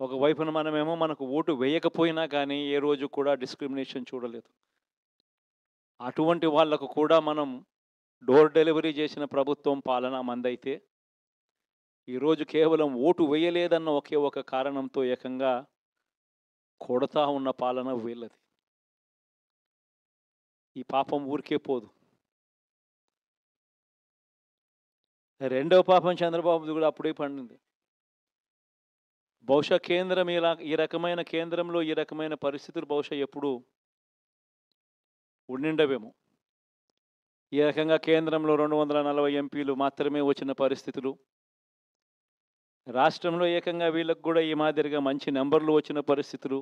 ఒక వైపున మనమేమో మనకు ఓటు వేయకపోయినా కానీ ఏ రోజు కూడా డిస్క్రిమినేషన్ చూడలేదు. అటువంటి వాళ్ళకు కూడా మనం డోర్ డెలివరీ చేసిన ప్రభుత్వం పాలన మందైతే, ఈరోజు కేవలం ఓటు వేయలేదన్న ఒకే ఒక కారణంతో ఏకంగా కొడతా ఉన్న పాలన వీళ్ళది. ఈ పాపం ఊరికే పోదు. రెండవ పాపం చంద్రబాబుది కూడా అప్పుడే పండింది. బహుశా కేంద్రం ఈ రకమైన కేంద్రంలో ఈ రకమైన పరిస్థితులు బహుశా ఎప్పుడూ ఉండిండవేమో. ఈ రకంగా కేంద్రంలో 240 ఎంపీలు మాత్రమే వచ్చిన పరిస్థితులు. రాష్ట్రంలో ఏకంగా వీళ్ళకి కూడా ఈ మాదిరిగా మంచి నంబర్‌లు వచ్చిన పరిస్థితులు.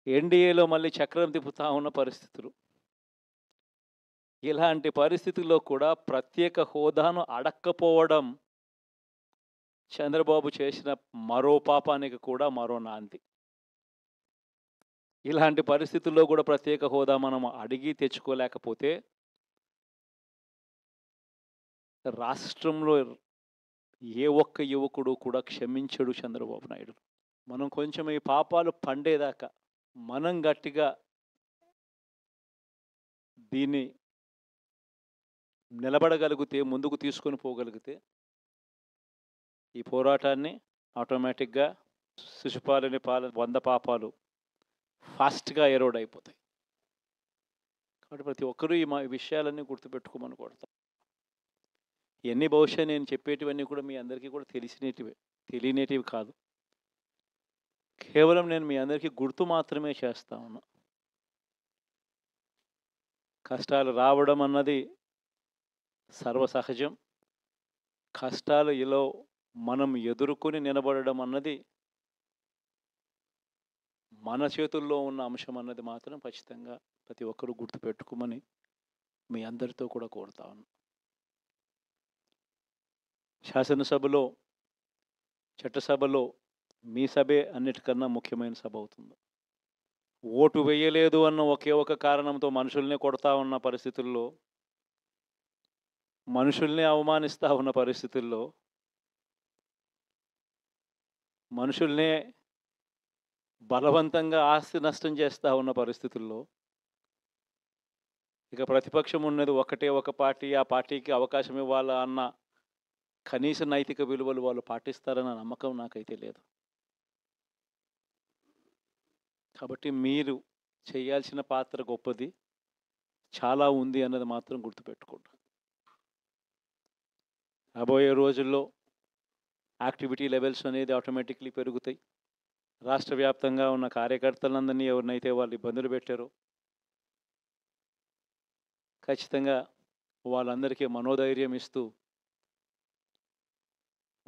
ఎన్‌డీఏలో మళ్ళీ చక్రం తిప్పుతా ఉన్న పరిస్థితులు. ఇలాంటి పరిస్థితుల్లో కూడా ప్రత్యేక హోదాను అడక్కపోవడం చంద్రబాబు చేసిన మరో పాపానికి కూడా మరో నాంది. ఇలాంటి పరిస్థితుల్లో కూడా ప్రత్యేక హోదా మనం అడిగి తెచ్చుకోలేకపోతే రాష్ట్రంలో ఏ ఒక్క యువకుడు కూడా క్షమించడు చంద్రబాబు నాయుడు. మనం కొంచెం ఈ పాపాలు పండేదాకా మనం గట్టిగా దీన్ని నిలబడగలిగితే, ముందుకు తీసుకొని పోగలిగితే ఈ పోరాటాన్ని ఆటోమేటిక్‌గా శిశుపాలుని 100 పాపాలు ఫాస్ట్‌గా ఎరోడ్ అయిపోతాయి. కాబట్టి ప్రతి ఒక్కరూ ఈ విషయాలన్నీ గుర్తుపెట్టుకోమని కోరుతా. ఇయన్నీ బహుశా నేను చెప్పేటివన్నీ కూడా మీ అందరికీ కూడా తెలిసినేటివే. తెలియనేటివి కాదు. కేవలం నేను మీ అందరికీ గుర్తు మాత్రమే చేస్తా ఉన్నా. కష్టాలు రావడం అన్నది సర్వసహజం. కష్టాలు మనం ఎదుర్కొని నిలబడడం అన్నది మన చేతుల్లో ఉన్న అంశం అన్నది మాత్రం ఖచ్చితంగా ప్రతి ఒక్కరూ గుర్తుపెట్టుకోమని మీ అందరితో కూడా కోరుతా ఉన్నా. శాసనసభలో, చట్టసభలో మీ సభే అన్నిటికన్నా ముఖ్యమైన సభ అవుతుంది. ఓటు వేయలేదు అన్న ఒకే ఒక కారణంతో మనుషుల్ని కొడతా ఉన్న పరిస్థితుల్లో, మనుషుల్ని అవమానిస్తా ఉన్న పరిస్థితుల్లో, మనుషుల్నే బలవంతంగా ఆస్తి నష్టం చేస్తా ఉన్న పరిస్థితుల్లో, ఇక ప్రతిపక్షం ఉన్నది ఒకటే ఒక పార్టీ, ఆ పార్టీకి అవకాశం ఇవ్వాలా అన్న కనీస నైతిక విలువలు వాళ్ళు పాటిస్తారన్న నమ్మకం నాకైతే లేదు. కాబట్టి మీరు చేయాల్సిన పాత్ర గొప్పది. చాలా ఉంది అన్నది మాత్రం గుర్తుపెట్టుకోండి. రాబోయే రోజుల్లో యాక్టివిటీ లెవెల్స్ అనేది ఆటోమేటిక్‌లీ పెరుగుతాయి. రాష్ట్ర వ్యాప్తంగా ఉన్న కార్యకర్తలందరినీ ఎవరినైతే వాళ్ళు ఇబ్బందులు పెట్టారో ఖచ్చితంగా వాళ్ళందరికీ మనోధైర్యం ఇస్తూ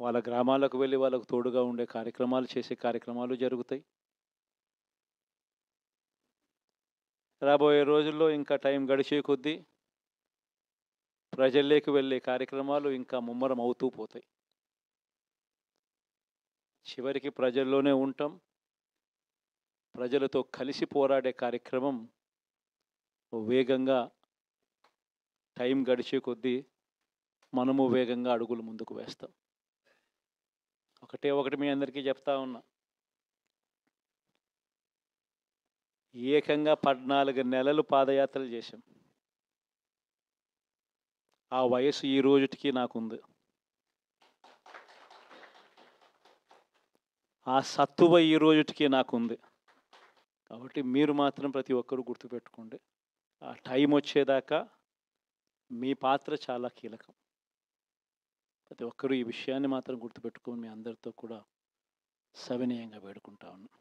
వాళ్ళ గ్రామాలకు వెళ్ళి వాళ్ళకు తోడుగా ఉండే చేసే కార్యక్రమాలు జరుగుతాయి. రాబోయే రోజుల్లో ఇంకా టైం గడిచే కొద్దీ ప్రజల్లోకి వెళ్ళే కార్యక్రమాలు ఇంకా ముమ్మరం అవుతూ పోతాయి. చివరికి ప్రజల్లోనే ఉంటాం. ప్రజలతో కలిసి పోరాడే కార్యక్రమం వేగంగా టైం గడిచే కొద్దీ మనము వేగంగా అడుగులు ముందుకు వేస్తాం. ఒకటి మీ అందరికీ చెప్తా ఉన్నా. ఏకంగా 14 నెలలు పాదయాత్రలు చేశాం. ఆ వయసు ఈ రోజుటికి నాకుంది. ఆ సత్తువ ఈ రోజుటికి నాకుంది. కాబట్టి మీరు మాత్రం ప్రతి ఒక్కరూ గుర్తుపెట్టుకోండి. ఆ టైం వచ్చేదాకా మీ పాత్ర చాలా కీలకం. ప్రతి ఒక్కరూ ఈ విషయాన్ని మాత్రం గుర్తుపెట్టుకొని మీ అందరితో కూడా సవినయంగా వేడుకుంటా ఉన్నాను.